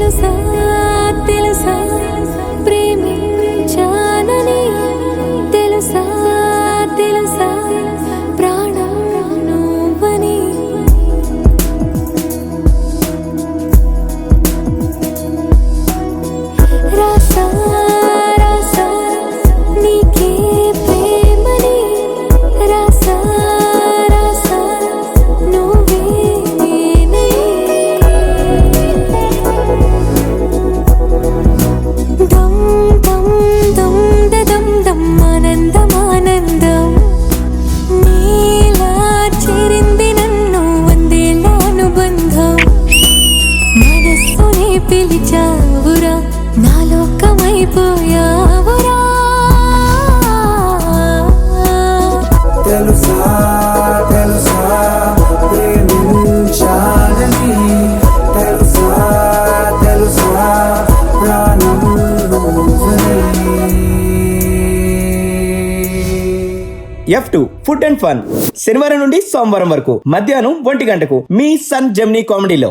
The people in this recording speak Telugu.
తెలుసా తెలుసా ప్రేమించానని తెలుసా తెలుసా ప్రాణం నువ్వని రాసా రాసా నీకే ప్రేమని రాసా రాసా నువ్వే దమ్ దమ్ దమ్ దమ్ దమ్ ఆనందం ఆనందం నీలా చేరింది నన్ను వందేళ్ళ అనుబంధం మనస్సునే పిలిచావురా నా లోకమైపోయావురా తెలుసా తెలుసా ప్రేమించాలని తెలుసా తెలుసా ప్రాణం నువ్వని. F2 ఫుడ్ అండ్ ఫన్ శనివారం నుండి సోమవారం వరకు మధ్యాహ్నం 1 గంటకు మీ సన్ జెమినీ కామెడీలో.